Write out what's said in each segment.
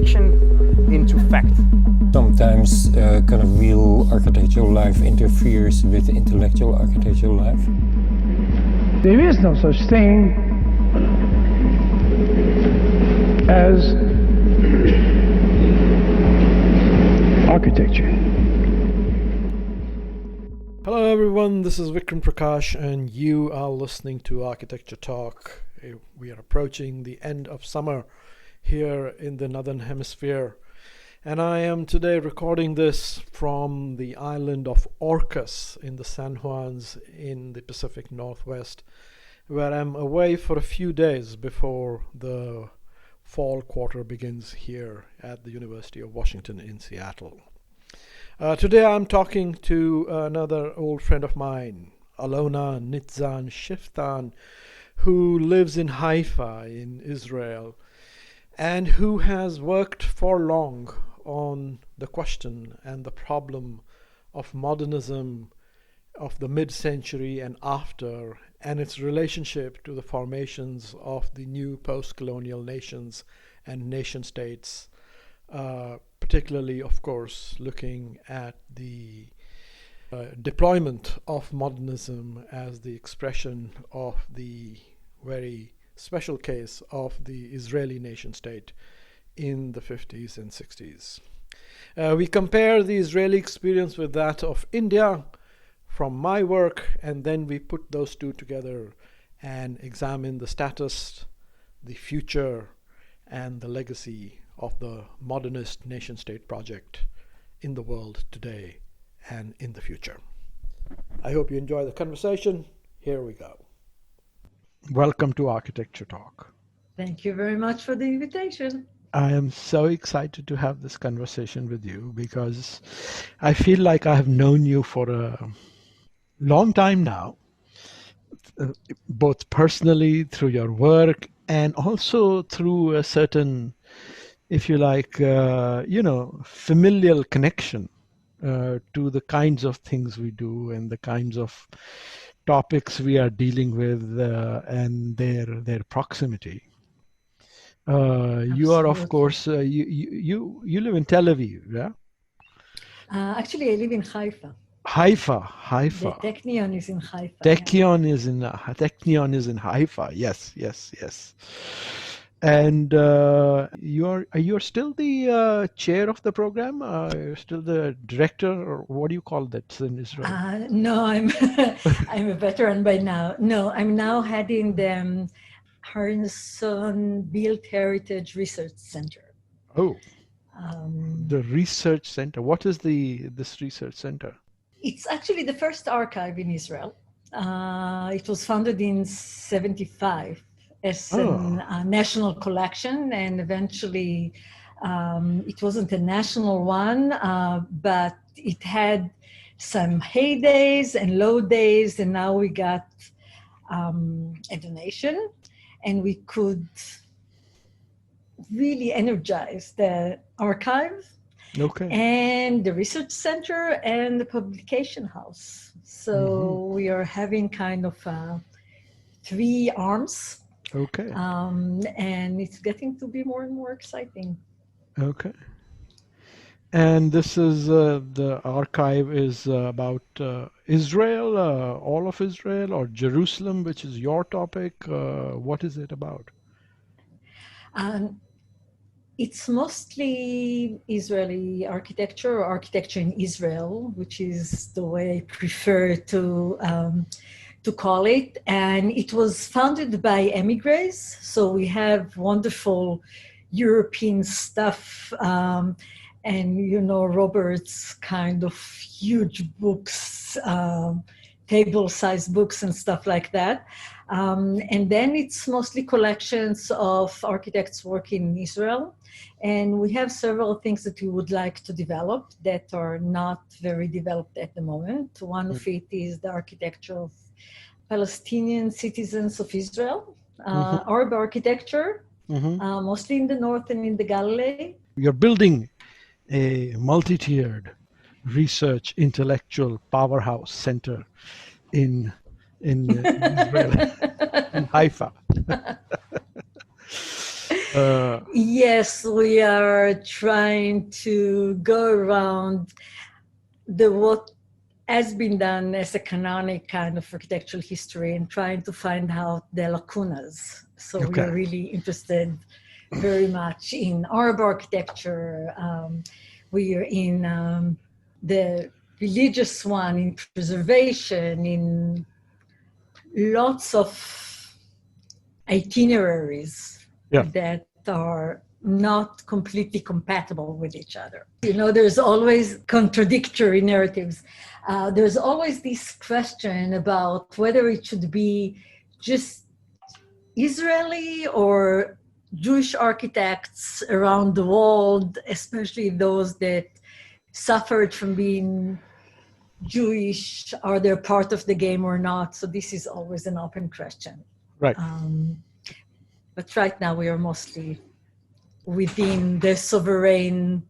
fiction into fact. Sometimes kind of real architectural life interferes with intellectual architectural life. There is no such thing as architecture. Hello everyone, this is Vikram Prakash and you are listening to Architecture Talk. We are approaching the end of summer here in the Northern Hemisphere. And I am today recording this from the island of Orcas in the San Juans in the Pacific Northwest, where I'm away for a few days before the fall quarter begins here at the University of Washington in Seattle. Today I'm talking to another old friend of mine, Alona Nitzan-Shiftan, who lives in Haifa in Israel and who has worked for long on the question and the problem of modernism of the mid-century and after, and its relationship to the formations of the new post-colonial nations and nation-states, particularly, of course, looking at the deployment of modernism as the expression of the very special case of the Israeli nation-state in the 50s and 60s. We compare the Israeli experience with that of India from my work, and then we put those two together and examine the status, the future, and the legacy of the modernist nation-state project in the world today and in the future. I hope you enjoy the conversation. Here we go. Welcome to Architecture Talk. Thank you very much for the invitation. I am so excited to have this conversation with you because I feel like I have known you for a long time now, both personally through your work and also through a certain, if you like, familial connection to the kinds of things we do and the kinds of topics we are dealing with and their proximity. You are, of course, you live in Tel Aviv, yeah? Actually, I live in Haifa. Haifa. The Technion is in Haifa. Technion is in Haifa. Yes. And you're still the chair of the program? You're still the director, or what do you call that in Israel? No, I'm I'm a veteran by now. No, I'm now heading the Arenson Built Heritage Research Center. Oh, the research center. What is this research center? It's actually the first archive in Israel. It was founded in 1975 as a national collection, and eventually it wasn't a national one, but it had some heydays and low days, and now we got a donation, and we could really energize the archive and the research center and the publication house. So we are having kind of 3 arms. Okay. And it's getting to be more and more exciting. Okay. And this is the archive is about Israel, all of Israel, or Jerusalem, which is your topic. What is it about? It's mostly Israeli architecture, or architecture in Israel, which is the way I prefer to call it. And it was founded by emigres. So we have wonderful European stuff. And, Robert's kind of huge books, table-sized books and stuff like that. And then it's mostly collections of architects working in Israel. And we have several things that we would like to develop that are not very developed at the moment. One of it is the architecture of Palestinian citizens of Israel, Arab architecture, mostly in the north and in the Galilee. You're building a multi-tiered research intellectual powerhouse center in Israel, in Haifa. Yes, we are trying to go around what has been done as a canonic kind of architectural history and trying to find out the lacunas. So we are really interested very much in Arab architecture. We are in the religious one, in preservation, in lots of itineraries that are not completely compatible with each other. You know, there's always contradictory narratives. There's always this question about whether it should be just Israeli or Jewish architects around the world, especially those that suffered from being Jewish, are they part of the game or not? So this is always an open question. Right. But right now we are mostly within the sovereign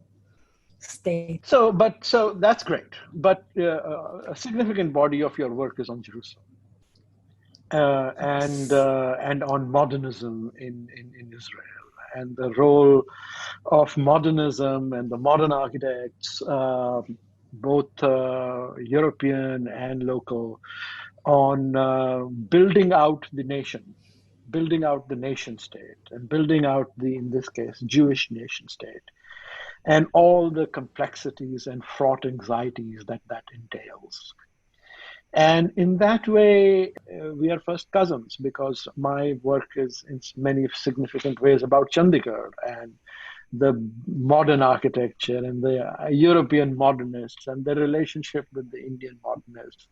state. So that's great. But a significant body of your work is on Jerusalem and on modernism in Israel, and the role of modernism and the modern architects, both European and local, on building out the nation state, and building out in this case, Jewish nation state, and all the complexities and fraught anxieties that entails. And in that way, we are first cousins, because my work is in many significant ways about Chandigarh and the modern architecture and the European modernists and the relationship with the Indian modernists,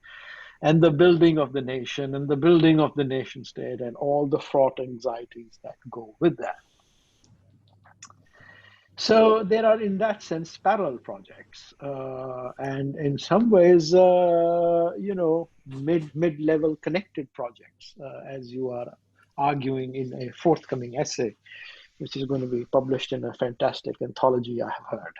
and the building of the nation and the building of the nation state, and all the fraught anxieties that go with that. So there are, in that sense, parallel projects, and in some ways, mid-level connected projects, as you are arguing in a forthcoming essay, which is going to be published in a fantastic anthology I have heard.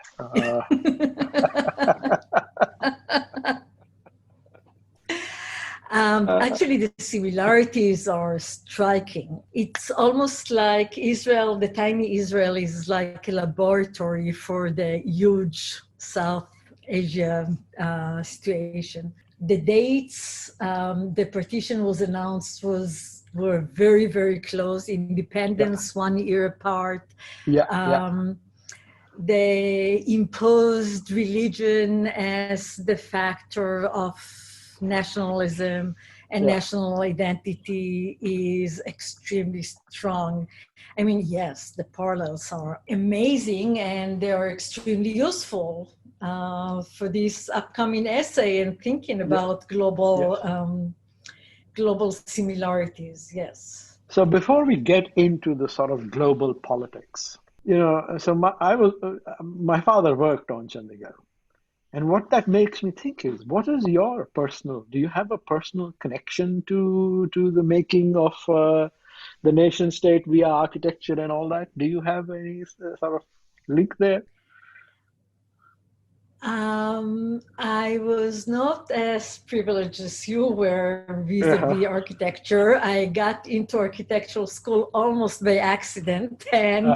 Actually, the similarities are striking. It's almost like Israel, the tiny Israel, is like a laboratory for the huge South Asia situation. The dates the partition was announced were very, very close. Independence 1 year apart. They imposed religion as the factor of nationalism, and national identity is extremely strong. I mean, yes, the parallels are amazing, and they are extremely useful for this upcoming essay and thinking about global similarities. Yes. So before we get into the sort of global politics, so my father worked on Chandigarh. And what that makes me think is, what is your do you have a personal connection to the making of the nation state via architecture and all that? Do you have any sort of link there? I was not as privileged as you were vis-a-vis architecture. I got into architectural school almost by accident, and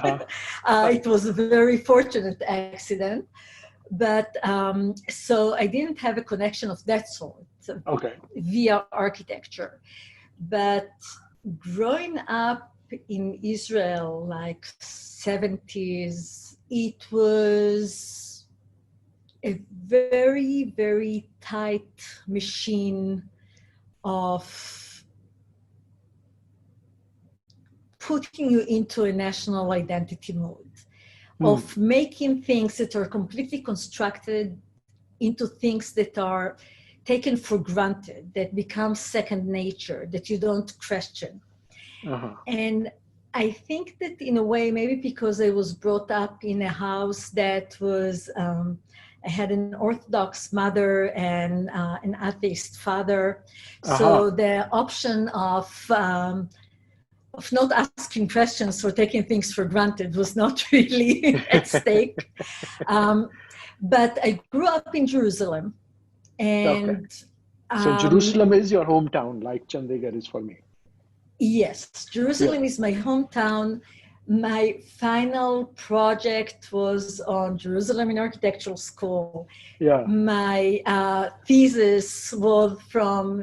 it was a very fortunate accident. But so I didn't have a connection of that sort via architecture. But growing up in Israel, like 70s, it was a very, very tight machine of putting you into a national identity mode. Of making things that are completely constructed into things that are taken for granted, that become second nature, that you don't question. And I think that in a way, maybe because I was brought up in a house that was, I had an Orthodox mother and an atheist father. So the option of not asking questions or taking things for granted was not really at stake. But I grew up in Jerusalem. And so Jerusalem is your hometown, like Chandigarh is for me. Yes, Jerusalem is my hometown. My final project was on Jerusalem in architectural school. Yeah. My thesis was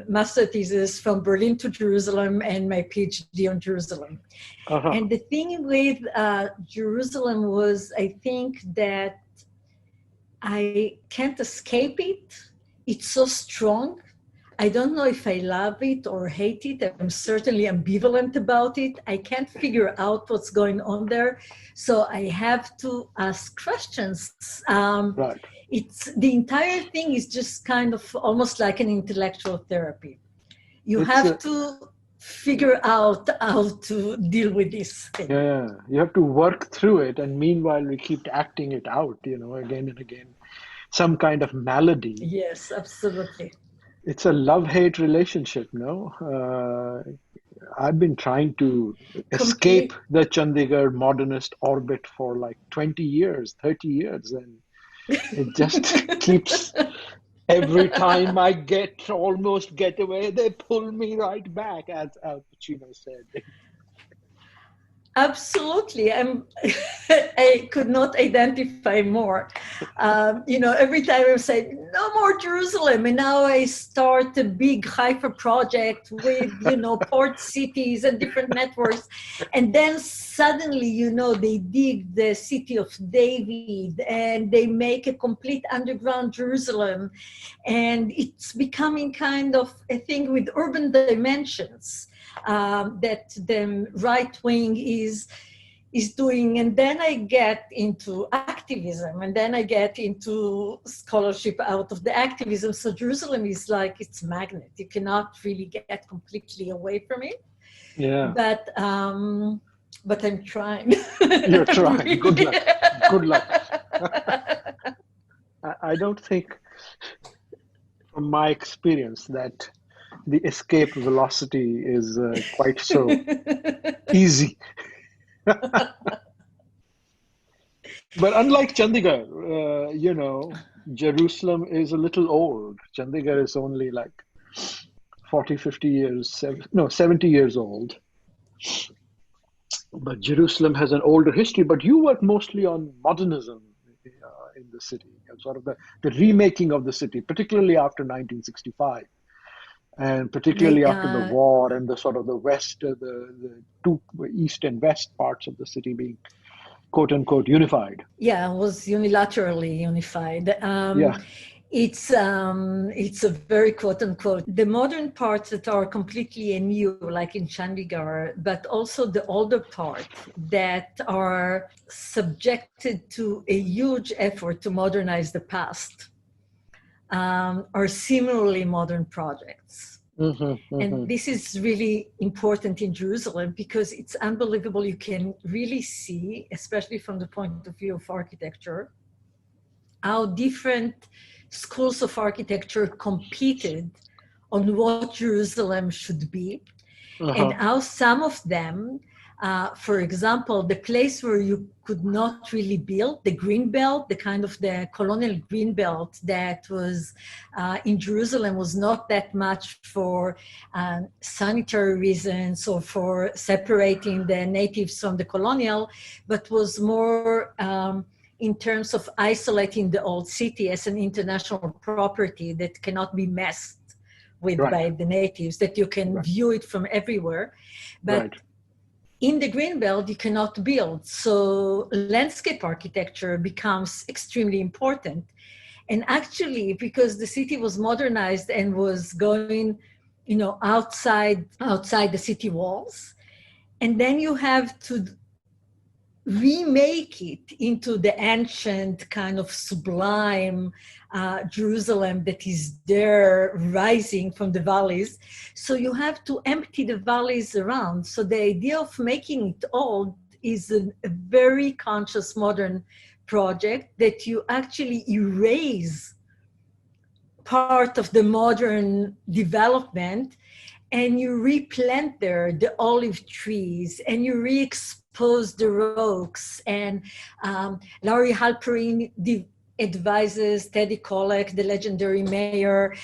master thesis from Berlin to Jerusalem, and my PhD on Jerusalem. Uh-huh. And the thing with Jerusalem was, I think that I can't escape it. It's so strong. I don't know if I love it or hate it. I'm certainly ambivalent about it. I can't figure out what's going on there. So I have to ask questions. Right. It's the entire thing is just kind of almost like an intellectual therapy. You have to figure out how to deal with this thing. Yeah, you have to work through it, and meanwhile we keep acting it out, again and again. Some kind of malady. Yes, absolutely. It's a love-hate relationship, no? I've been trying to escape the Chandigarh modernist orbit for like 20 years, 30 years, and it just keeps, every time I almost get away, they pull me right back, as Al Pacino said. Absolutely. I could not identify more. Every time I say, no more Jerusalem. And now I start a big Haifa project with, port cities and different networks. And then suddenly, they dig the city of David and they make a complete underground Jerusalem. And it's becoming kind of a thing with urban dimensions. That the right wing is doing, and then I get into activism, and then I get into scholarship out of the activism. So Jerusalem is like its magnet. You cannot really get completely away from it. Yeah. But I'm trying. You're trying. Good luck. Good luck. I don't think, from my experience, that the escape velocity is quite so easy. But unlike Chandigarh, Jerusalem is a little old. Chandigarh is only like 40, 50 years, 70 years old. But Jerusalem has an older history. But you work mostly on modernism in the city, sort of the remaking of the city, particularly after 1965. And particularly after the war and the sort of the west, the two east and west parts of the city being quote unquote unified. Yeah, it was unilaterally unified. It's a very quote unquote, the modern parts that are completely new, like in Chandigarh, but also the older part that are subjected to a huge effort to modernize the past. Are similarly modern projects. And this is really important in Jerusalem because it's unbelievable. You can really see, especially from the point of view of architecture, how different schools of architecture competed on what Jerusalem should be, and how some of them, for example, the place where you could not really build, the green belt, the kind of the colonial green belt that was in Jerusalem was not that much for sanitary reasons or for separating the natives from the colonial, but was more in terms of isolating the old city as an international property that cannot be messed with by the natives, that you can view it from everywhere. But in the greenbelt, you cannot build. So landscape architecture becomes extremely important. And actually, because the city was modernized and was going, outside the city walls, and then you have to remake it into the ancient kind of sublime Jerusalem that is there rising from the valleys. So you have to empty the valleys around. So the idea of making it old is a very conscious modern project that you actually erase part of the modern development and you replant there the olive trees and you re-expose the rocks. And Larry Halperin advises Teddy Kollek, the legendary mayor.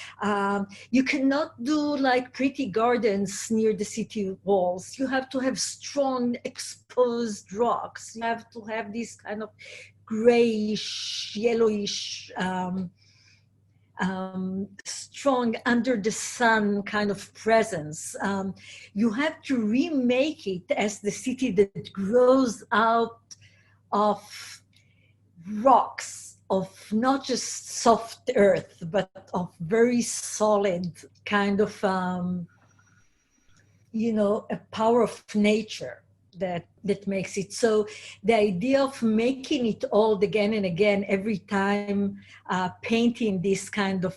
You cannot do like pretty gardens near the city walls. You have to have strong exposed rocks. You have to have this kind of grayish, yellowish, strong under the sun kind of presence. You have to remake it as the city that grows out of rocks, of not just soft earth, but of very solid kind of, a power of nature that makes it. So the idea of making it old again and again, every time painting this kind of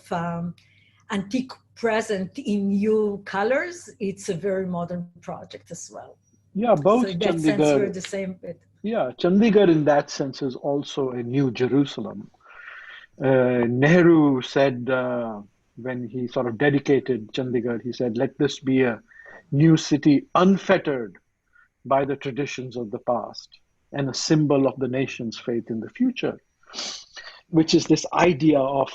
antique present in new colors, it's a very modern project as well. Yeah, both So in that sense, we're Chandigarh. the same bit. Yeah, Chandigarh in that sense is also a new Jerusalem. Nehru said when he sort of dedicated Chandigarh, he said, "Let this be a new city unfettered by the traditions of the past and a symbol of the nation's faith in the future," which is this idea of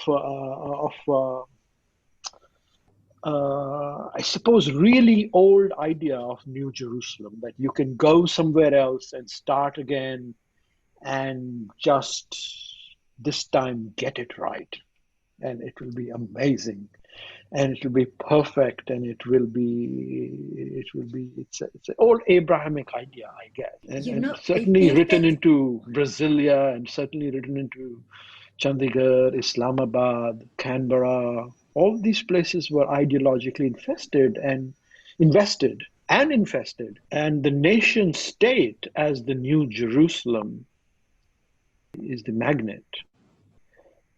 I suppose, really old idea of New Jerusalem, that you can go somewhere else and start again and just this time get it right. And it will be amazing. And it will be perfect. And it's an old Abrahamic idea, I guess. And I certainly think written that into Brasilia and certainly written into Chandigarh, Islamabad, Canberra. All these places were ideologically invested. And the nation state as the new Jerusalem is the magnet.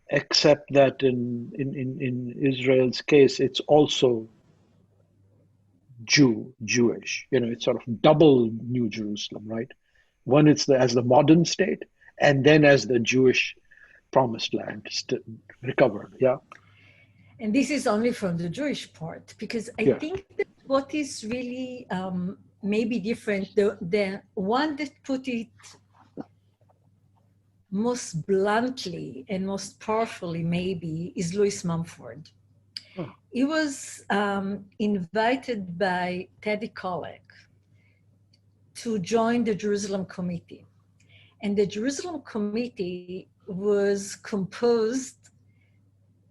Except that in Israel's case, it's also Jewish. It's sort of double New Jerusalem, right? One, it's as the modern state, and then as the Jewish promised land recovered. Yeah. And this is only from the Jewish part, because I Yeah. think that what is really maybe different, the one that put it most bluntly and most powerfully maybe is Louis Mumford. Oh. He was invited by Teddy Kollek to join the Jerusalem Committee. And the Jerusalem Committee was composed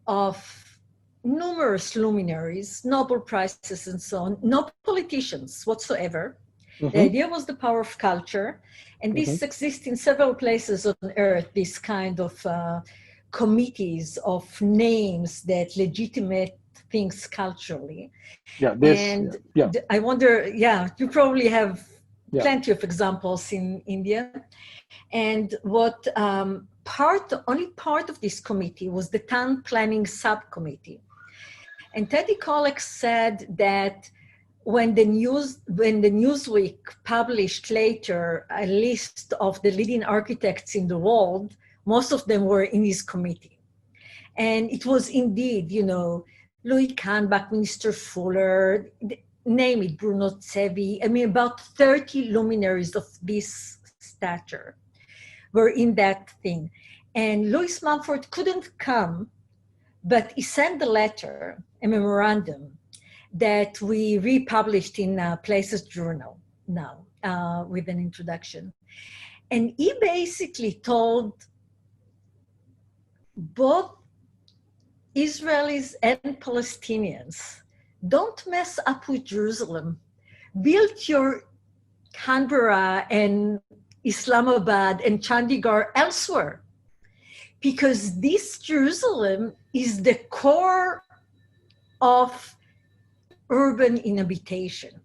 of numerous luminaries, Nobel Prizes and so on, no politicians whatsoever. The idea was the power of culture, and this exists in several places on earth, this kind of committees of names that legitimate things culturally. Yeah. I wonder, you probably have plenty of examples in India. And what only part of this committee was the town planning subcommittee. And Teddy Kollek said that when the Newsweek published later a list of the leading architects in the world, most of them were in his committee. And it was indeed, Louis Kahn, Buckminster Fuller, name it, Bruno Tsevi, about 30 luminaries of this stature were in that thing. And Louis Mumford couldn't come, but he sent a letter, a memorandum, that we republished in Places Journal now with an introduction. And he basically told both Israelis and Palestinians, don't mess up with Jerusalem. Build your Canberra and Islamabad and Chandigarh elsewhere, because this Jerusalem is the core of urban inhabitation.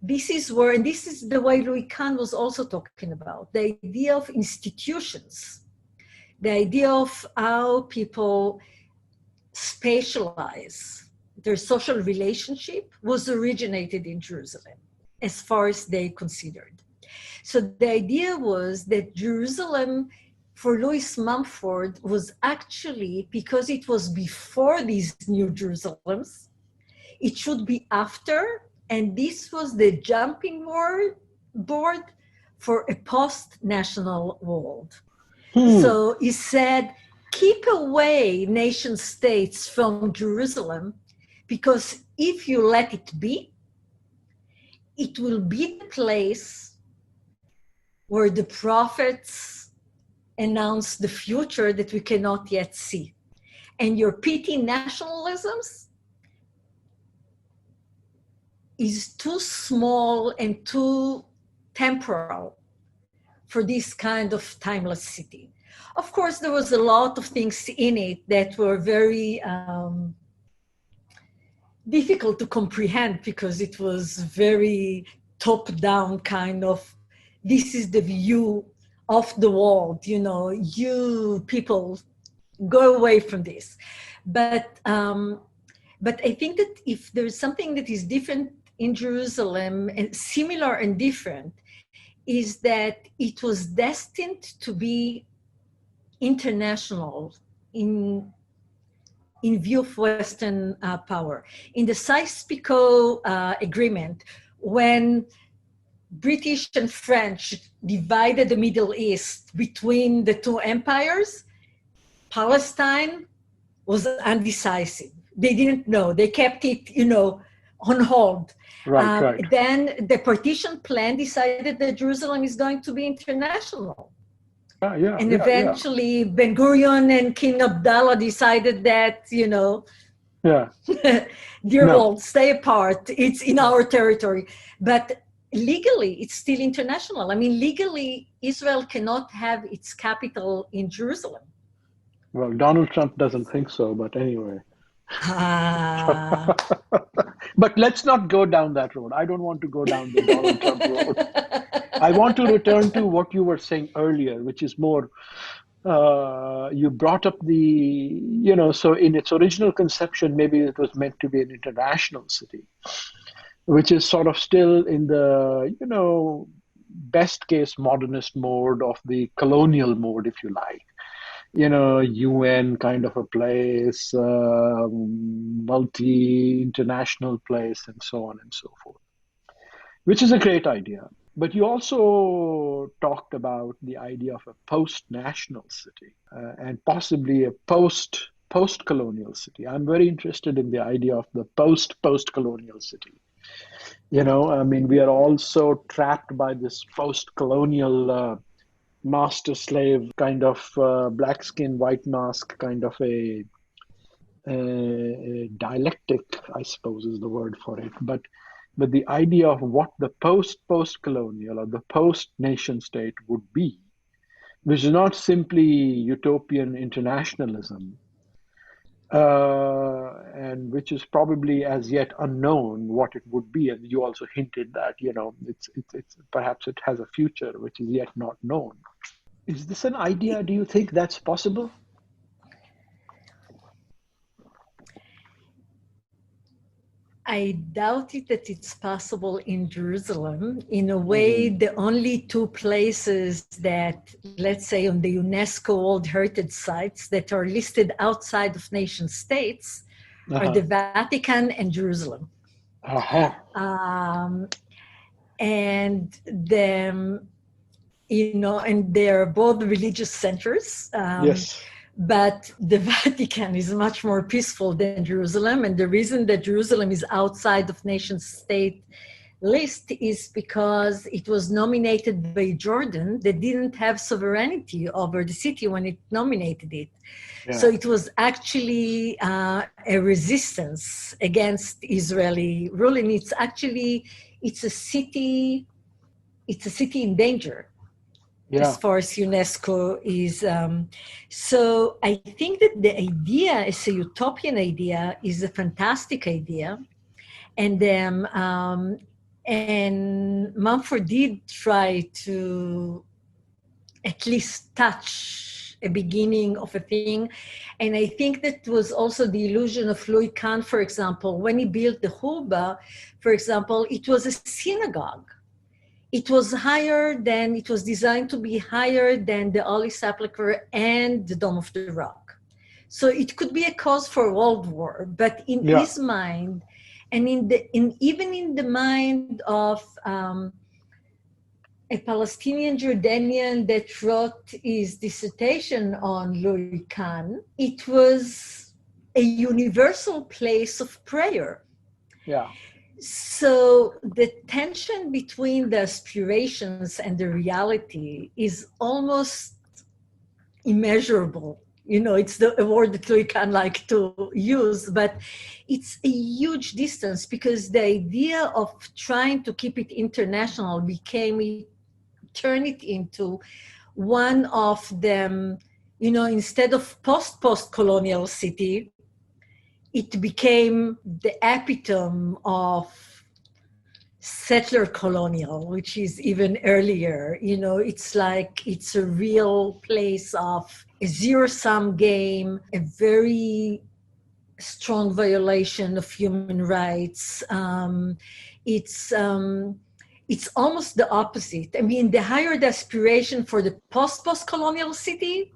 This is the way Louis Kahn was also talking about, the idea of institutions, the idea of how people spatialize their social relationship was originated in Jerusalem, as far as they considered. So the idea was that Jerusalem, for Louis Mumford, was actually, because it was before these new Jerusalems, it should be after, and this was the jumping board for a post-national world. So he said, keep away nation states from Jerusalem, because if you let it be, it will be the place where the prophets announce the future that we cannot yet see. And your petty nationalisms is too small and too temporal for this kind of timeless city. Of course, there was a lot of things in it that were very difficult to comprehend, because it was very top-down kind of, this is the view of the world, you people go away from this. But I think that if there's something that is different in Jerusalem, and similar and different, is that it was destined to be international in view of Western power. In the Sykes-Picot agreement, when British and French divided the Middle East between the two empires, Palestine was undecisive. They didn't know. They kept it, on hold. Right. Then the partition plan decided that Jerusalem is going to be international. And eventually Ben Gurion and King Abdullah decided that, dear world, stay apart. It's in our territory. But legally, it's still international. I mean, legally, Israel cannot have its capital in Jerusalem. Well, Donald Trump doesn't think so, but anyway. But let's not go down that road. I don't want to go down the Donald Trump road. I want to return to what you were saying earlier, which is more, you brought up so in its original conception, maybe it was meant to be an international city, which is sort of still in the, best case modernist mode of the colonial mode, if you like. UN kind of a place, multi-international place, and so on and so forth, which is a great idea. But you also talked about the idea of a post-national city and possibly a post-colonial city. I'm very interested in the idea of the post-colonial city. We are also trapped by this post-colonial master-slave kind of black skin, white mask kind of a dialectic, I suppose is the word for it. But the idea of what the post-colonial or the post-nation state would be, which is not simply utopian internationalism, and which is probably as yet unknown what it would be. And you also hinted that, it's perhaps it has a future which is yet not known. Is this an idea? Do you think that's possible? I doubt it that it's possible in Jerusalem. In a way, the only two places that, let's say, on the UNESCO World Heritage Sites that are listed outside of nation states are the Vatican and Jerusalem. And them, and they're both religious centers. Yes. But the Vatican is much more peaceful than Jerusalem. And the reason that Jerusalem is outside of nation state list is because it was nominated by Jordan that didn't have sovereignty over the city when it nominated it. Yeah. So it was actually a resistance against Israeli rule. And it's a city in danger. Yeah. As far as UNESCO is. So I think that the idea as a utopian idea is a fantastic idea. And Mumford did try to at least touch a beginning of a thing. And I think that was also the illusion of Louis Kahn, for example, when he built the Chuba, for example, it was a synagogue. It was designed to be higher than the Holy Sepulchre and the Dome of the Rock. So it could be a cause for world war, but in his mind, and even in the mind of a Palestinian Jordanian that wrote his dissertation on Louis Kahn, it was a universal place of prayer. Yeah. So the tension between the aspirations and the reality is almost immeasurable. You know, it's a word that we can like to use, but it's a huge distance, because the idea of trying to keep it international turn it into one of them, you know, instead of post-colonial city, it became the epitome of settler colonial, which is even earlier. You know, it's like it's a real place of a zero-sum game, a very strong violation of human rights. It's almost the opposite. I mean, the higher the aspiration for the post-colonial city,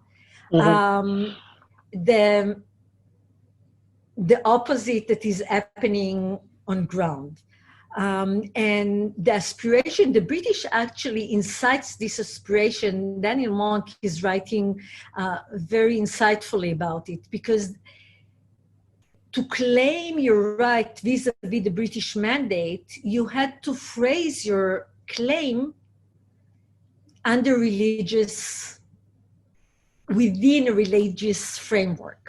the opposite that is happening on ground. And the aspiration, the British actually incites this aspiration. Daniel Monk is writing very insightfully about it, because to claim your right vis-a-vis the British mandate, you had to phrase your claim within a religious framework.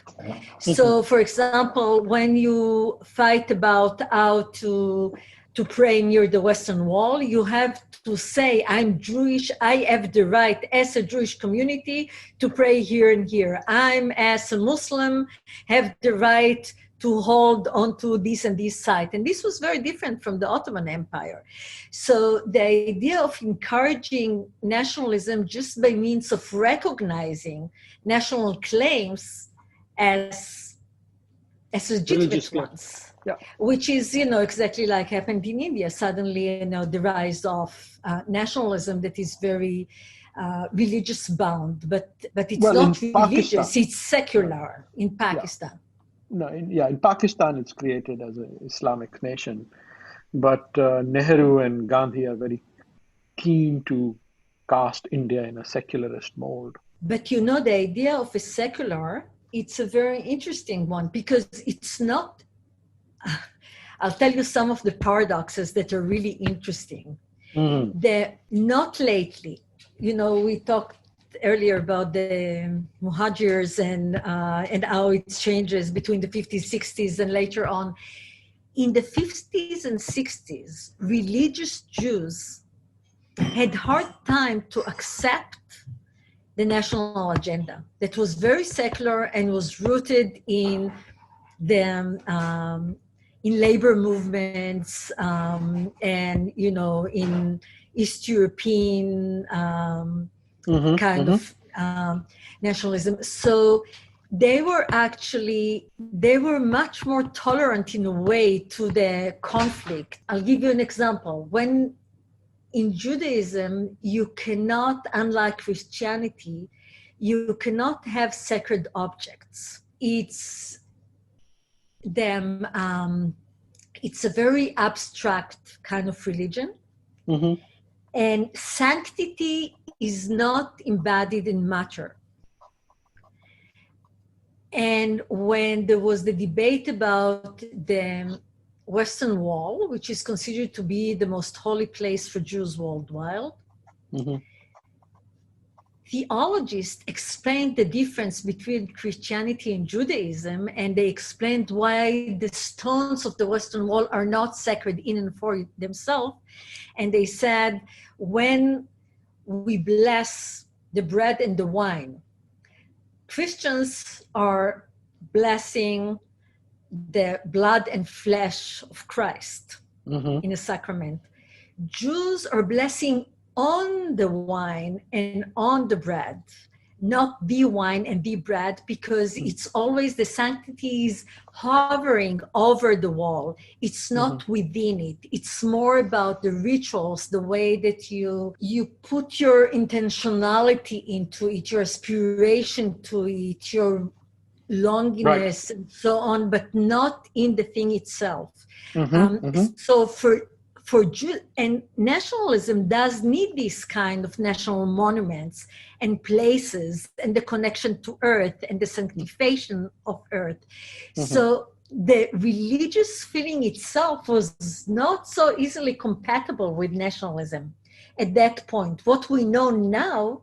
So, for example, when you fight about how to pray near the Western Wall, you have to say, I'm Jewish, I have the right as a Jewish community to pray here and here. I'm, as a Muslim, have the right to hold onto this and this site. And this was very different from the Ottoman Empire. So the idea of encouraging nationalism just by means of recognizing national claims as legitimate ones, which is, you know, exactly like happened in India. Suddenly, you know, the rise of nationalism that is very religious bound, but it's not religious, it's secular in Pakistan. Yeah. No, in Pakistan it's created as an Islamic nation, but Nehru and Gandhi are very keen to cast India in a secularist mold. But you know, the idea of a secular, it's a very interesting one, because it's not, I'll tell you some of the paradoxes that are really interesting. Not lately, you know, we talked earlier about the Muhajirs and how it changes between the 50s, 60s, and later on. In the 50s and 60s, religious Jews had hard time to accept the national agenda that was very secular and was rooted in the in labor movements and, you know, in East European kind of nationalism. So they were much more tolerant in a way to the conflict. I'll give you an example. When in Judaism, you cannot, unlike Christianity, you cannot have sacred objects. It's a very abstract kind of religion. And sanctity is not embodied in matter. And when there was the debate about the Western Wall, which is considered to be the most holy place for Jews worldwide, theologists explained the difference between Christianity and Judaism, and they explained why the stones of the Western Wall are not sacred in and for themselves. And they said, when we bless the bread and the wine, Christians are blessing the blood and flesh of Christ in a sacrament. Jews are blessing on the wine and on the bread, not the wine and the bread, because it's always the sanctity is hovering over the wall. It's not within it. It's more about the rituals, the way that you put your intentionality into it, your aspiration to it, your longingness and so on, but not in the thing itself. So and nationalism does need this kind of national monuments and places and the connection to earth and the sanctification of earth. So the religious feeling itself was not so easily compatible with nationalism at that point. What we know now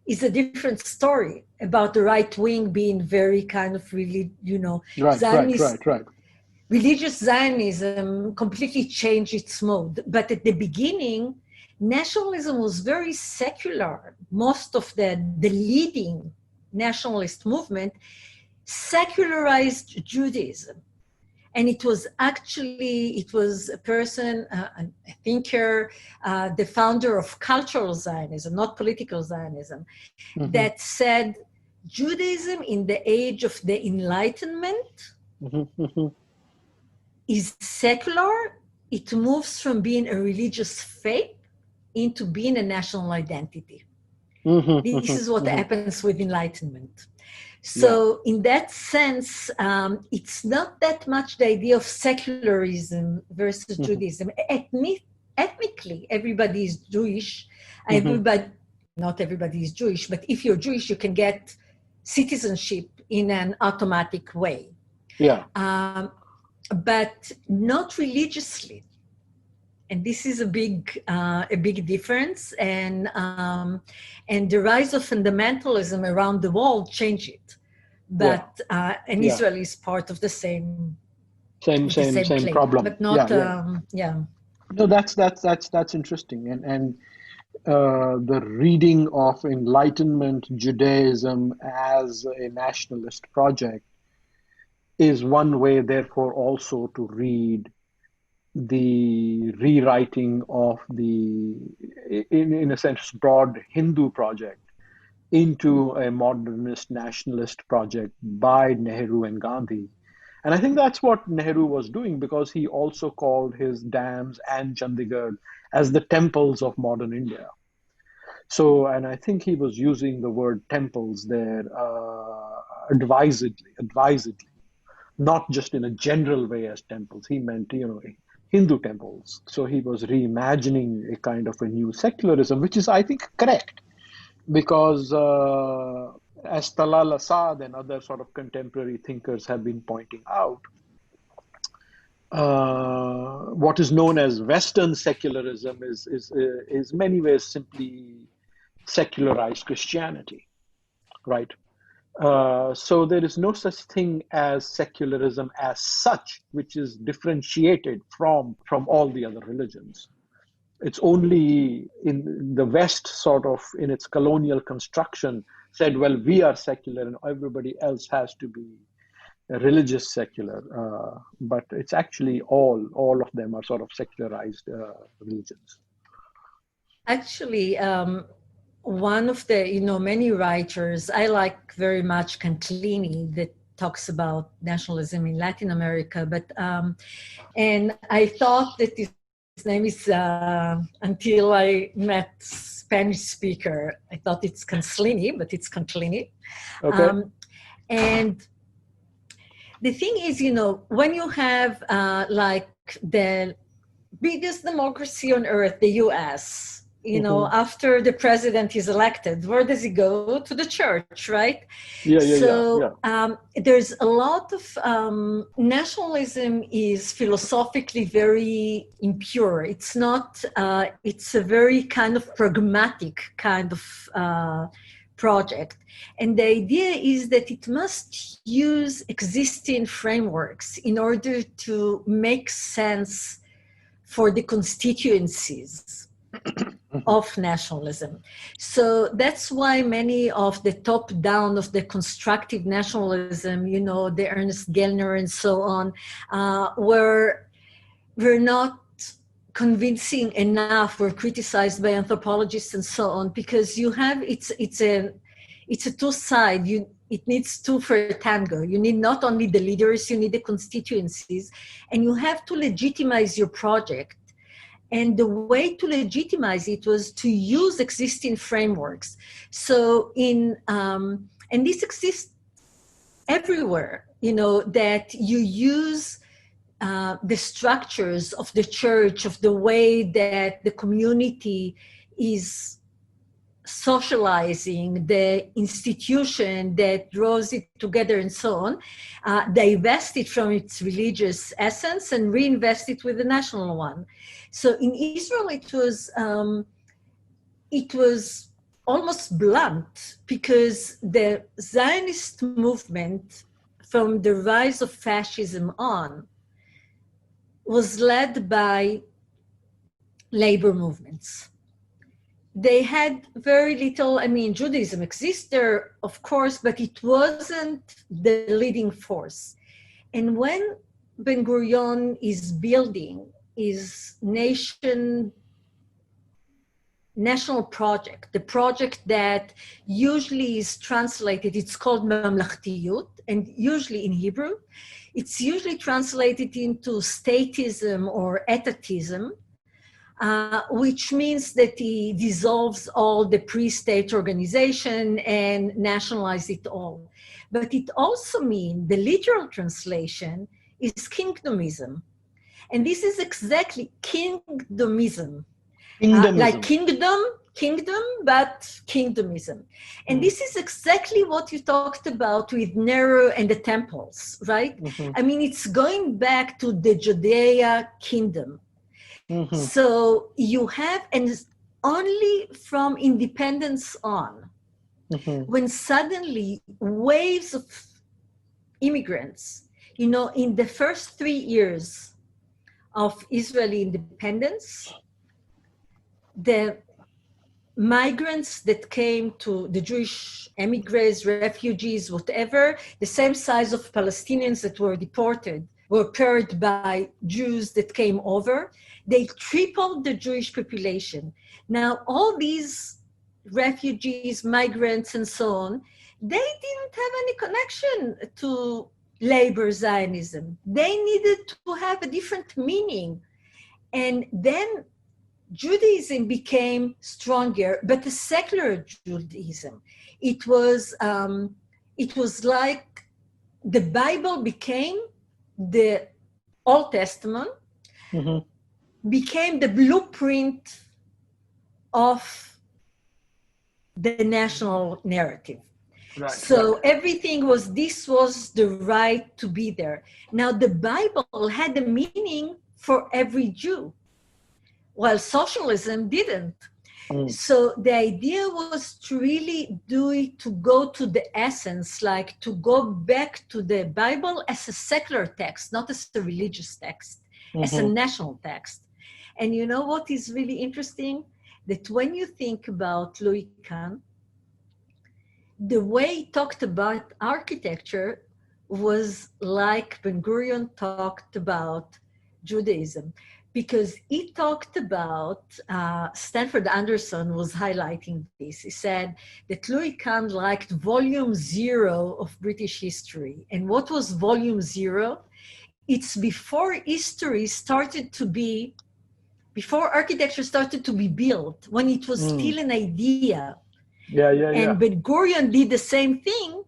is a different story about the right wing being very kind of really, Zionist. Right. Religious Zionism completely changed its mode. But at the beginning, nationalism was very secular. Most of the leading nationalist movement secularized Judaism. And it was a person, a thinker, the founder of cultural Zionism, not political Zionism, that said Judaism in the age of the Enlightenment is secular. It moves from being a religious faith into being a national identity. This is what happens with Enlightenment. So in that sense, it's not that much the idea of secularism versus Judaism. Ethnically, everybody is Jewish. Not everybody is Jewish, but if you're Jewish, you can get citizenship in an automatic way. But not religiously. And this is a big difference. And the rise of fundamentalism around the world changed it. But and Israel is part of the same problem. But not No, that's interesting. And the reading of Enlightenment Judaism as a nationalist project is one way, therefore, also to read the rewriting of the, in a sense, broad Hindu project into a modernist nationalist project by Nehru and Gandhi. And I think that's what Nehru was doing, because he also called his dams and Chandigarh as the temples of modern India. So, and I think he was using the word temples there advisedly, not just in a general way as temples. He meant, Hindu temples. So he was reimagining a kind of a new secularism, which is, I think, correct. Because as Talal Asad and other sort of contemporary thinkers have been pointing out, what is known as Western secularism is many ways simply secularized Christianity, right? So there is no such thing as secularism as such, which is differentiated from all the other religions. It's only in the West, sort of in its colonial construction, said, well, we are secular and everybody else has to be religious secular. But it's actually all of them are sort of secularized religions. Actually, one of the, many writers, I like very much Canclini, that talks about nationalism in Latin America, but, and I thought that his name is, until I met Spanish speaker, I thought it's Canclini, but it's Canclini. Okay. And the thing is, when you have like the biggest democracy on earth, the US, after the president is elected, where does he go? To the church, right? There's a lot of nationalism is philosophically very impure. It's not, it's a very kind of pragmatic kind of project. And the idea is that it must use existing frameworks in order to make sense for the constituencies of nationalism. So that's why many of the top-down of the constructive nationalism, the Ernest Gellner and so on, were not convincing enough, were criticized by anthropologists and so on, because you have, it's a two-side, it needs two for a tango. You need not only the leaders, you need the constituencies, and you have to legitimize your project. And the way to legitimize it was to use existing frameworks. So and this exists everywhere, that you use the structures of the church, of the way that the community is socializing, the institution that draws it together and so on, divest it from its religious essence and reinvest it with the national one. So in Israel, it was almost blunt, because the Zionist movement, from the rise of fascism on, was led by labor movements. They had very little, Judaism exists there, of course, but it wasn't the leading force. And when Ben-Gurion is building his national project, the project that usually is translated, it's called Mamlachtiyut, and usually in Hebrew, it's usually translated into statism or etatism, which means that he dissolves all the pre-state organization and nationalize it all. But it also means, the literal translation is kingdomism. And this is exactly kingdomism. Like kingdom, but kingdomism. And this is exactly what you talked about with Nero and the temples, right? It's going back to the Judea kingdom. So you have, and only from independence on, when suddenly waves of immigrants, in the first 3 years of Israeli independence, the migrants that came to the Jewish emigres, refugees, whatever, the same size of Palestinians that were deported, were paired by Jews that came over. They tripled the Jewish population. Now, all these refugees, migrants, and so on, they didn't have any connection to labor Zionism. They needed to have a different meaning. And then Judaism became stronger, but a secular Judaism. It was like the Bible became the Old Testament, became the blueprint of the national narrative. Right, so everything this was the right to be there. Now the Bible had a meaning for every Jew, while socialism didn't. So the idea was to really to go to the essence, like to go back to the Bible as a secular text, not as a religious text, as a national text. And you know what is really interesting? That when you think about Louis Kahn, the way he talked about architecture was like Ben-Gurion talked about Judaism, because he talked about, Stanford Anderson was highlighting this. He said that Louis Kahn liked volume 0 of British history. And what was volume 0? It's before history started to be, before architecture started to be built, when it was still an idea. And Ben-Gurion did the same thing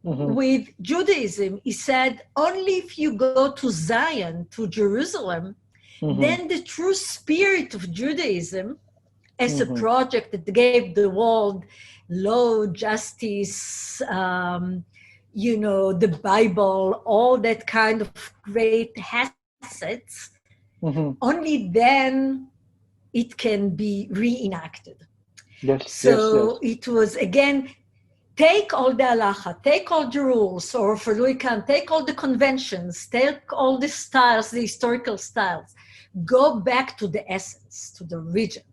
with Judaism. He said, only if you go to Zion, to Jerusalem, then the true spirit of Judaism as a project that gave the world law, justice, the Bible, all that kind of great assets, only then it can be reenacted. It was, again, take all the halacha, take all the rules, or for Louis Kahn, take all the conventions, take all the styles, the historical styles, go back to the essence, to the origin.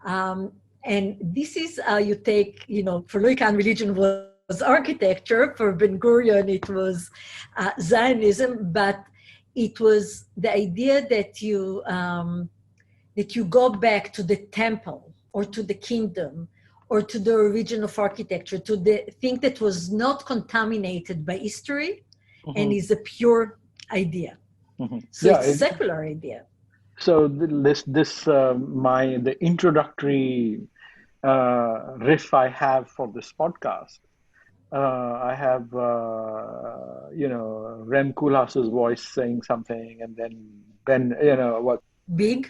And this is how you take, for Louis Kahn, religion was architecture, for Ben-Gurion, it was Zionism, but it was the idea that you go back to the temple, or to the kingdom, or to the origin of architecture, to the thing that was not contaminated by history and is a pure idea. So it's a secular idea. So the introductory riff I have for this podcast I have, Rem Koolhaas's voice saying something, and then Ben, Big.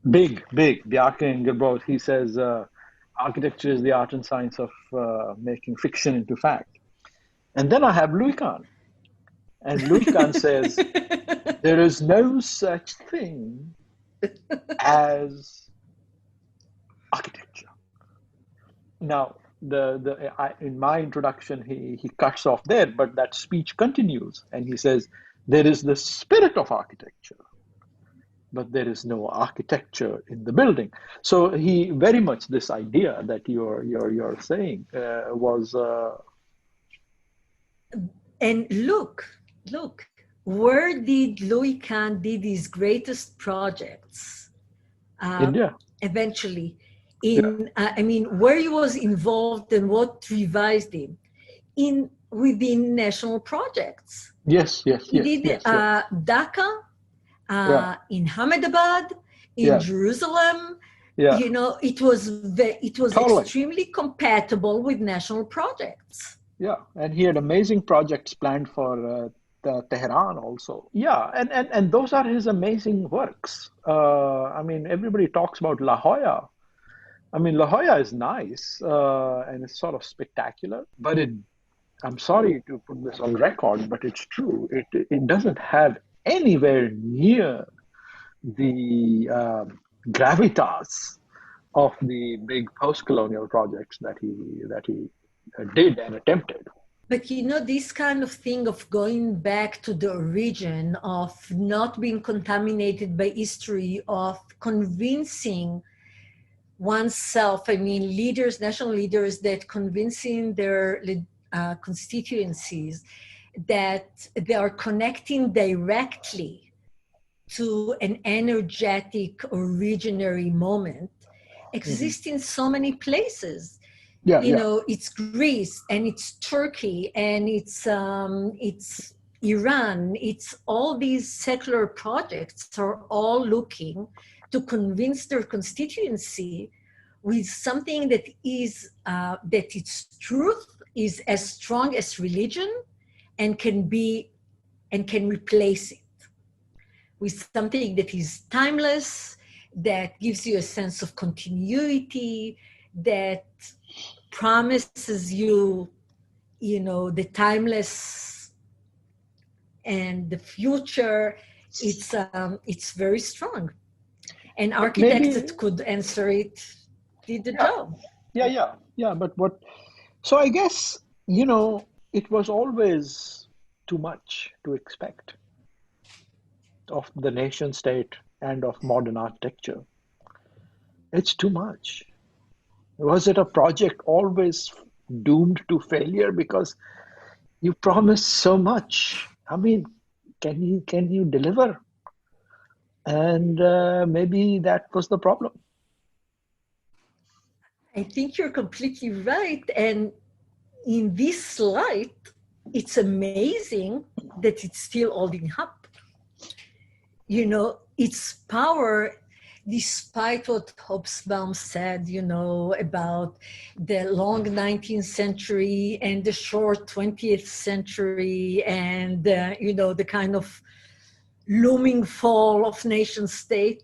big, Bjarke Ingebrigt, he says, architecture is the art and science of making fiction into fact. And then I have Louis Kahn. And Louis Kahn says, there is no such thing as architecture. Now, in my introduction, he cuts off there, but that speech continues. And he says, there is the spirit of architecture, but there is no architecture in the building. So he very much, this idea that you're saying was And look, where did Louis Kahn did his greatest projects? India. Eventually, where he was involved and what revised him within national projects. Yes. He did Dhaka, in Ahmedabad, in Jerusalem. Yeah. It was Totally. extremely compatible with national projects. Yeah, and he had amazing projects planned for Tehran also. Yeah, and those are his amazing works. Everybody talks about La Jolla. La Jolla is nice and it's sort of spectacular, but I'm sorry to put this on record, but it's true. It doesn't have anywhere near the gravitas of the big post-colonial projects that he did and attempted. But this kind of thing of going back to the origin, of not being contaminated by history, of convincing oneself, national leaders, that convincing their constituencies that they are connecting directly to an energetic originary moment exists in so many places. It's Greece and it's Turkey and it's Iran. It's all these secular projects are all looking to convince their constituency with something that is that its truth is as strong as religion and can replace it with something that is timeless, that gives you a sense of continuity, that promises you, the timeless and the future. It's very strong. And architects that could answer it did the job. Yeah. So I guess, it was always too much to expect of the nation state and of modern architecture. It's too much. Was it a project always doomed to failure because you promised so much? Can you deliver? And maybe that was the problem. I think you're completely right. And in this light, it's amazing that it's still holding up. Its power, despite what Hobsbawm said, about the long 19th century and the short 20th century and, the kind of looming fall of nation state.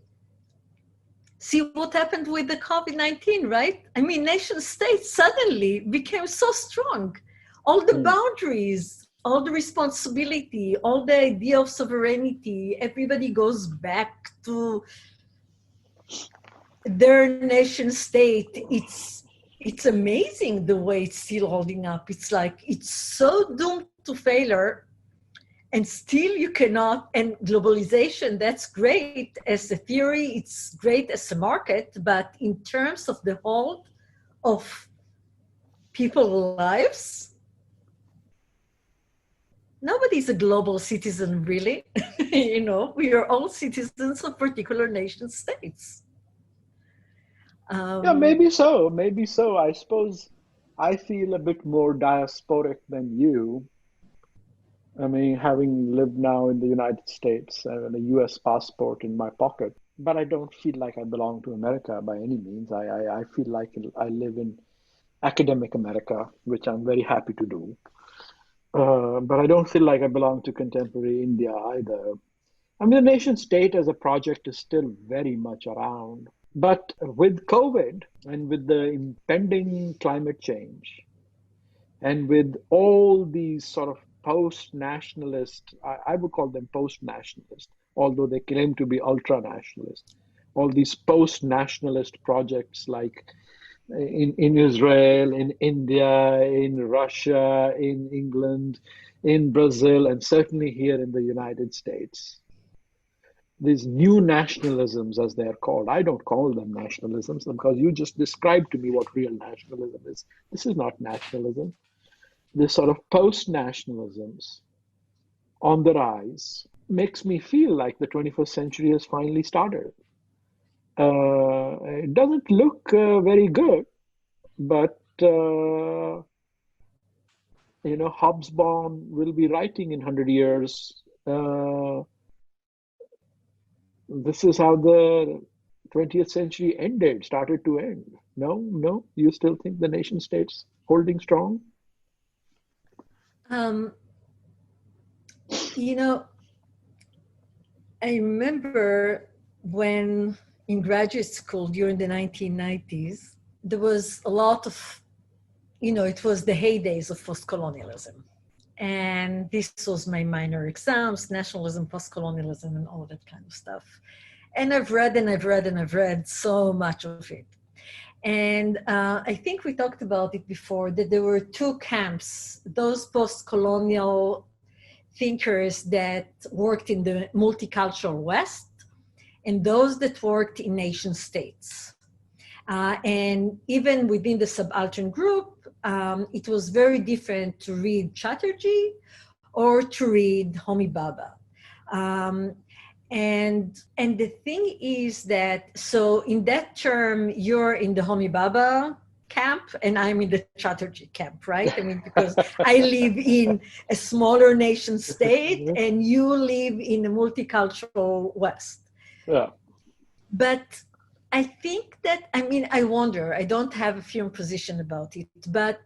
See what happened with the COVID-19, right? Nation states suddenly became so strong. All the boundaries, all the responsibility, all the idea of sovereignty, everybody goes back to their nation state. It's amazing the way it's still holding up. It's like it's so doomed to failure, and still you cannot. And globalization, that's great as a theory, it's great as a market, but in terms of the hold of people's lives, nobody's a global citizen, really. We are all citizens of particular nation states. Maybe so. I suppose I feel a bit more diasporic than you. Having lived now in the United States, I have a US passport in my pocket, but I don't feel like I belong to America by any means. I feel like I live in academic America, which I'm very happy to do. But I don't feel like I belong to contemporary India either. I mean, the nation state as a project is still very much around. But with COVID and with the impending climate change, and with all these sort of post-nationalist, I would call them post-nationalist, although they claim to be ultra-nationalist, all these post-nationalist projects like in Israel, in India, in Russia, in England, in Brazil, and certainly here in the United States. These new nationalisms, as they're called, I don't call them nationalisms because you just described to me what real nationalism is. This is not nationalism. This sort of post-nationalisms on the rise makes me feel like the 21st century has finally started. It doesn't look very good, but Hobsbawm will be writing in 100 years. This is how the 20th century started to end. No, you still think the nation state's holding strong? You know, I remember when in graduate school during the 1990s, there was a lot of, it was the heydays of post-colonialism. And this was my minor exams, nationalism, post-colonialism, and all that kind of stuff. And I've read so much of it. And I think we talked about it before, that there were two camps, those post-colonial thinkers that worked in the multicultural West and those that worked in nation states. And even within the subaltern group, it was very different to read Chatterjee or to read Homi Bhabha. And the thing is that, so in that term, you're in the Homi Bhabha camp and I'm in the Chatterjee camp, right? I mean, because I live in a smaller nation state and you live in a multicultural West. Yeah. But I think that, I wonder, I don't have a firm position about it, but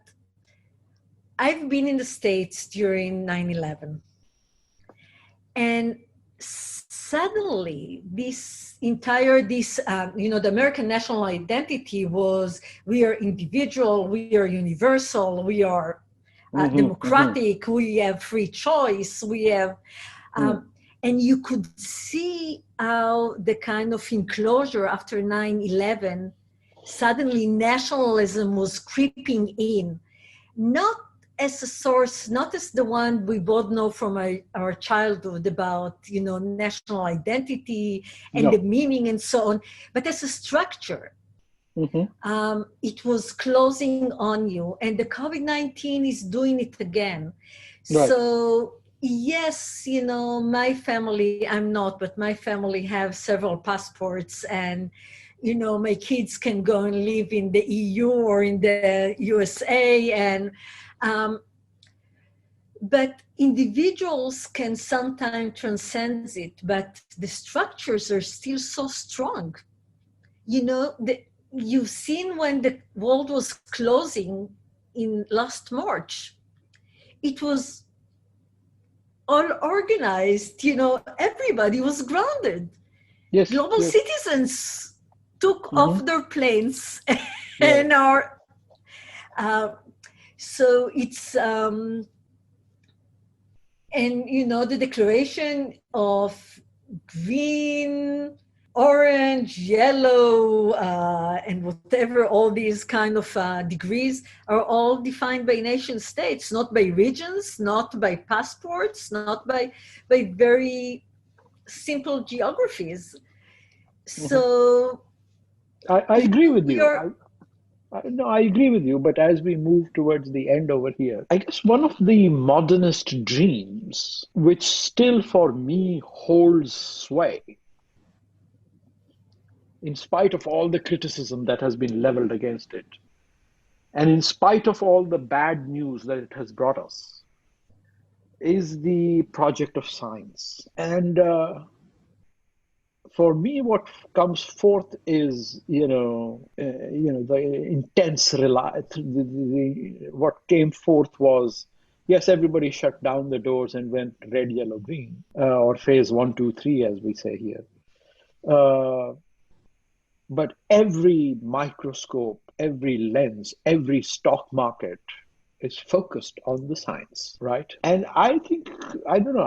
I've been in the States during 9/11. And suddenly the American national identity was, we are individual, we are universal, we are democratic, we have free choice, we have, and you could see how the kind of enclosure after 9/11, suddenly nationalism was creeping in, not as a source, not as the one we both know from our childhood about, national identity and the meaning and so on, but as a structure. It was closing on you, and the COVID-19 is doing it again. Right. So yes, my family, I'm not, but my family have several passports, and my kids can go and live in the EU or in the USA, and but individuals can sometimes transcend it, but the structures are still so strong. You've seen when the world was closing in last March, it was all organized, everybody was grounded. Yes, global citizens took off their planes and are, so it's, and the declaration of green, orange, yellow, and whatever, all these kind of degrees are all defined by nation states, not by regions, not by passports, not by very simple geographies. So I agree with you. No, I agree with you, but as we move towards the end over here, I guess one of the modernist dreams, which still for me holds sway, in spite of all the criticism that has been leveled against it, and in spite of all the bad news that it has brought us, is the project of science. And for me, what comes forth is, the intense what came forth was, yes, everybody shut down the doors and went red, yellow, green, or phase 1, 2, 3, as we say here. But every microscope, every lens, every stock market is focused on the science, right? And I think, I don't know,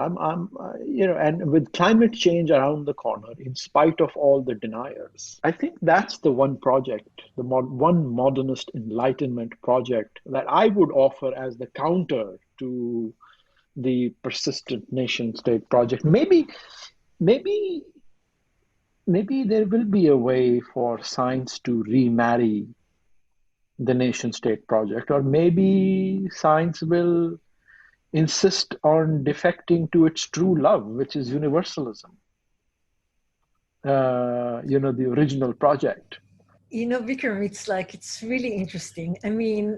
and with climate change around the corner, in spite of all the deniers, I think that's the one project, one modernist enlightenment project that I would offer as the counter to the persistent nation state project. Maybe there will be a way for science to remarry the nation state project, or maybe science will insist on defecting to its true love, which is universalism, the original project. Vikram, it's really interesting. I mean,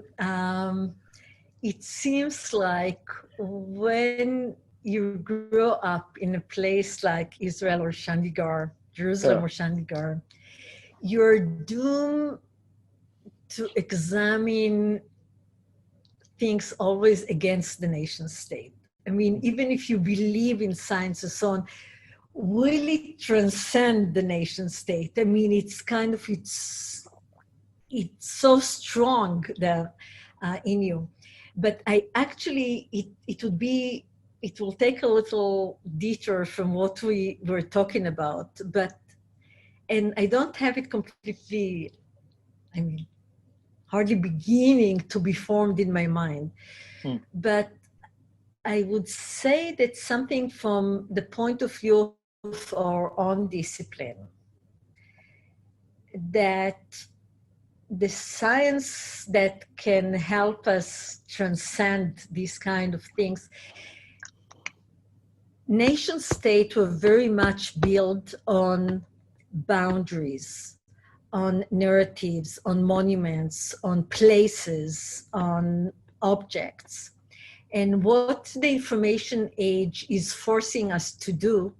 it seems like when you grow up in a place like Israel or Chandigarh, Jerusalem or Chandigarh, you're doomed to examine things always against the nation state. I mean, even if you believe in science and so on, will it transcend the nation state? I mean, it's so strong that in you. But it will take a little detour from what we were talking about, and I don't have it completely, hardly beginning to be formed in my mind. But I would say that something from the point of view of our own discipline, that the science that can help us transcend these kind of things, nation states were very much built on boundaries, on narratives, on monuments, on places, on objects. And what the information age is forcing us to do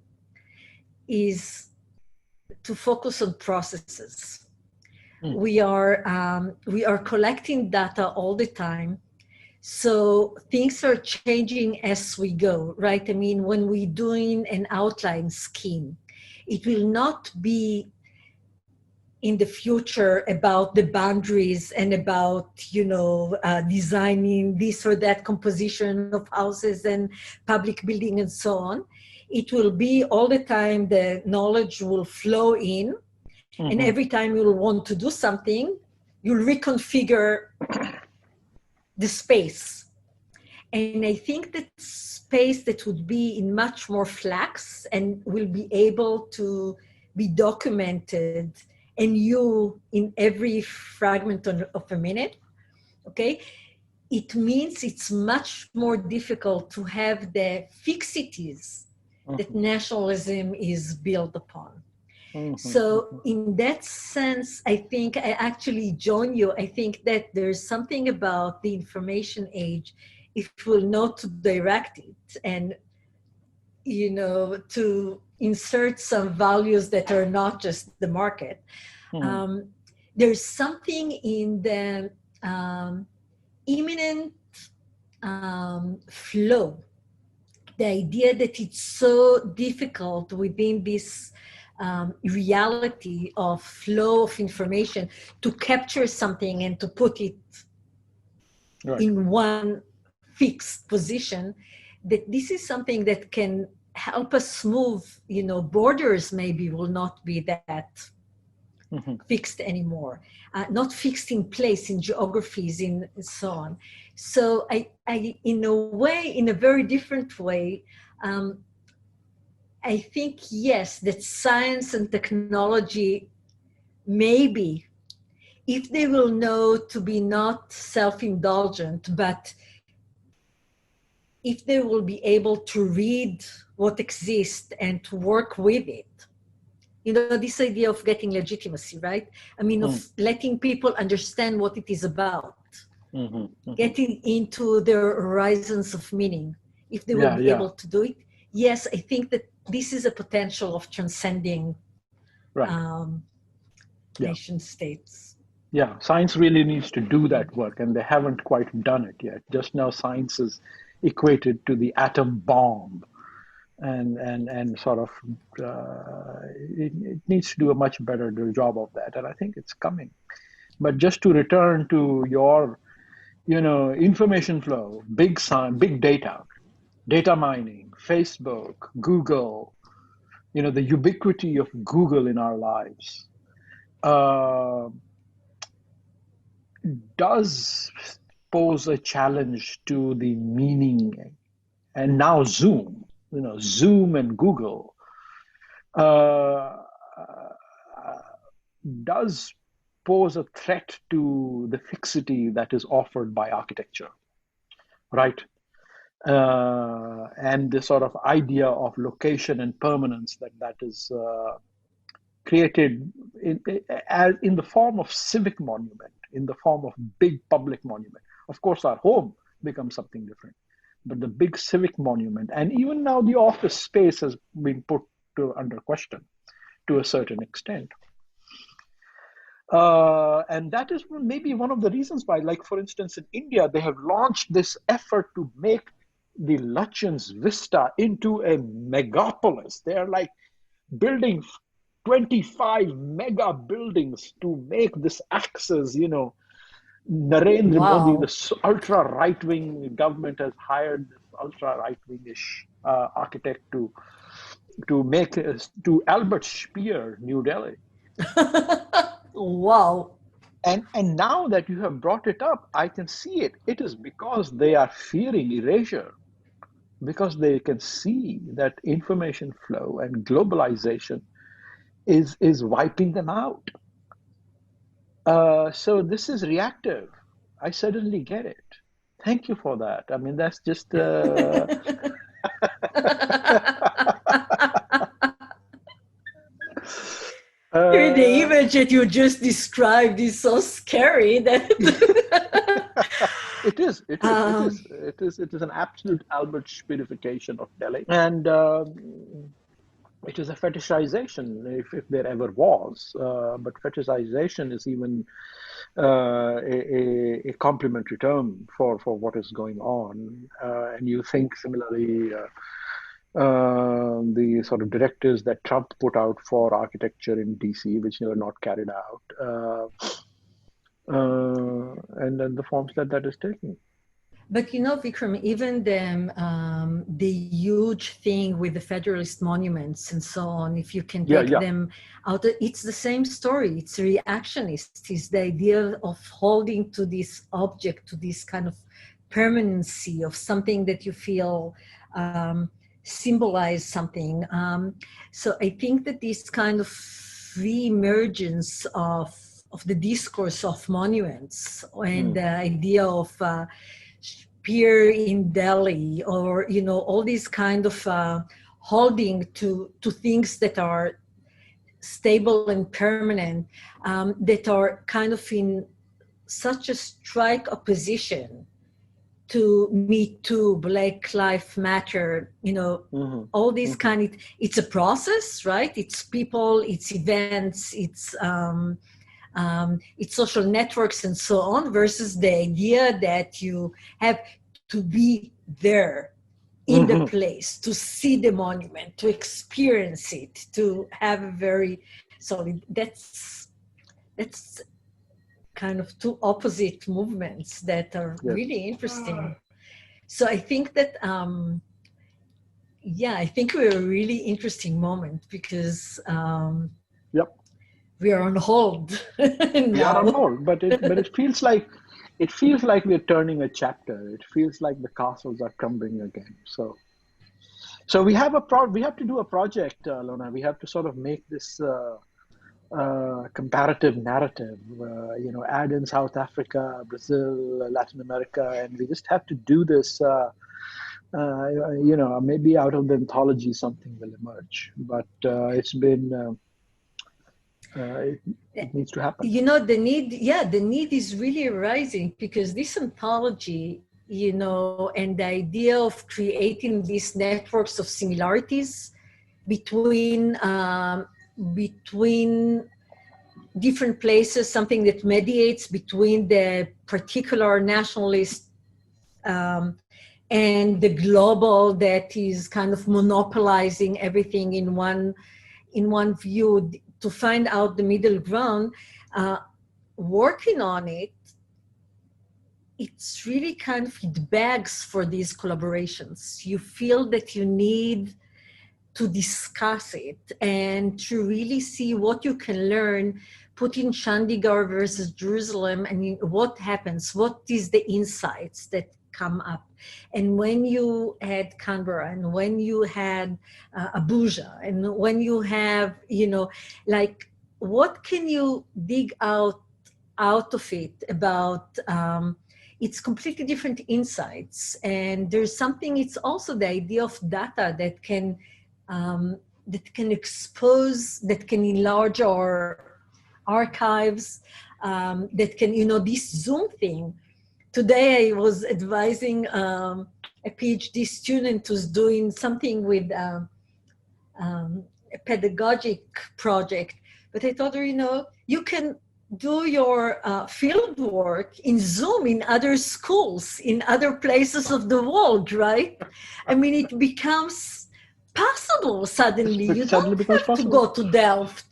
is to focus on processes. We are collecting data all the time. So things are changing as we go, right? I mean, when we're doing an outline scheme, it will not be in the future about the boundaries and about, designing this or that composition of houses and public building and so on. It will be all the time, the knowledge will flow in. And every time you'll want to do something, you'll reconfigure the space. And I think that space that would be in much more flux and will be able to be documented and you in every fragment of a minute, okay? It means it's much more difficult to have the fixities that nationalism is built upon. So in that sense, I think I actually join you. I think that there's something about the information age, if we'll know to direct it and, to insert some values that are not just the market. There's something in the imminent flow, the idea that it's so difficult within this reality of flow of information to capture something and to put it in one fixed position, that this is something that can help us move, borders maybe will not be that fixed anymore, not fixed in place, in geographies, in so on. So I in a way, in a very different way, I think, yes, that science and technology, maybe, if they will know to be not self-indulgent, but if they will be able to read what exists and to work with it, this idea of getting legitimacy, right? I mean, of letting people understand what it is about, getting into their horizons of meaning, if they will be able to do it. Yes, I think that this is a potential of transcending Right. Yeah. nation states. Yeah, science really needs to do that work, and they haven't quite done it yet. Just now, science is equated to the atom bomb, and sort of it needs to do a much better job of that, and I think it's coming. But just to return to your, information flow, big science, big data, data mining, Facebook, Google, the ubiquity of Google in our lives. Does pose a challenge to the meaning, and now Zoom and Google does pose a threat to the fixity that is offered by architecture, right? And the sort of idea of location and permanence that is created in the form of civic monument, in the form of big public monument. Of course, our home becomes something different, but the big civic monument, and even now the office space has been put under question to a certain extent. And that is maybe one of the reasons why, like for instance, in India, they have launched this effort to make the Lachans Vista into a megapolis. They are like building 25 mega buildings to make this access, Narendra Modi, the ultra right-wing government has hired this ultra right-wingish architect to make to Albert Speer, New Delhi. Wow. And now that you have brought it up, I can see it. It is because they are fearing erasure, because they can see that information flow and globalization is wiping them out. So this is reactive. I suddenly get it. Thank you for that. I mean, that's just... The image that you just described is so scary that it is an absolute Albert Speerification of Delhi, and it is a fetishization, if there ever was. But fetishization is even a complimentary term for what is going on. And you think similarly, the sort of directives that Trump put out for architecture in DC, which were not carried out, and then the forms that is taking. But Vikram, even the huge thing with the Federalist monuments and so on, if you can take them out, it's the same story. It's reactionist. It's the idea of holding to this object, to this kind of permanency of something that you feel symbolize something. So I think that this kind of re-emergence of the discourse of monuments and the idea of Speer in Delhi, or all these kind of holding to things that are stable and permanent, that are kind of in such a strike opposition to Me Too, Black Lives Matter, all these kind of, it's a process, right? It's people, it's events, it's social networks and so on, versus the idea that you have to be there in the place, to see the monument, to experience it, to have a very solid, that's kind of two opposite movements that are really interesting. So I think that, I think we're a really interesting moment because we are on hold. We are on hold, but it feels like we're turning a chapter. It feels like the castles are crumbling again. So we have to do a project, Alona. We have to sort of make this comparative narrative. Add in South Africa, Brazil, Latin America, and we just have to do this. Maybe out of the anthology something will emerge. But it's been. It needs to happen. The need is really rising because this anthology, and the idea of creating these networks of similarities between between different places, something that mediates between the particular nationalist and the global that is kind of monopolizing everything in one view, to find out the middle ground. Working on it, it's really kind of, it begs for these collaborations. You feel that you need to discuss it and to really see what you can learn, put in Chandigarh versus Jerusalem, and what happens, what is the insights that come up. And when you had Canberra, and when you had Abuja, and when you have, like, what can you dig out of it about, it's completely different insights. And there's something, it's also the idea of data that can expose, that can enlarge our archives, that can, this Zoom thing. Today I was advising a PhD student who's doing something with a pedagogic project, but I told her, you can do your field work in Zoom in other schools, in other places of the world, right? I mean, it becomes possible suddenly. You don't have to go to Delft.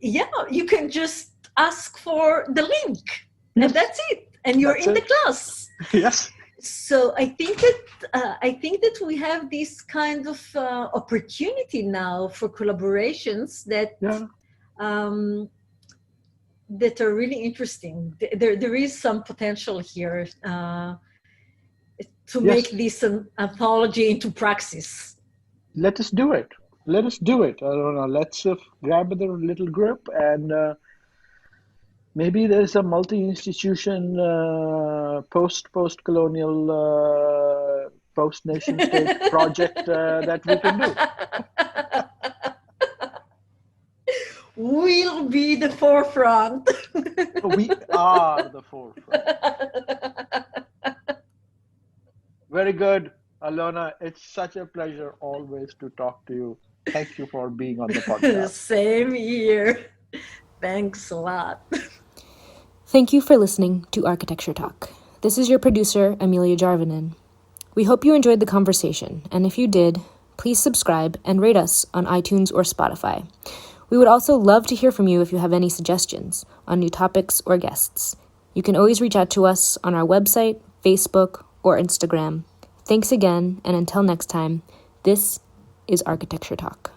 Yeah, you can just ask for the link, and that's it. And you're in the class. Yes. So I think that we have this kind of opportunity now for collaborations that that are really interesting. There is some potential here to make this an anthology into praxis. Let us do it. Let's grab the little group, and maybe there's a multi-institution, post-colonial, post-nation state project that we can do. We'll be the forefront. We are the forefront. Very good, Alona. It's such a pleasure always to talk to you. Thank you for being on the podcast. Same here. Thanks a lot. Thank you for listening to Architecture Talk. This is your producer, Amelia Jarvinen. We hope you enjoyed the conversation, and if you did, please subscribe and rate us on iTunes or Spotify. We would also love to hear from you if you have any suggestions on new topics or guests. You can always reach out to us on our website, Facebook, or Instagram. Thanks again, and until next time, this is Architecture Talk.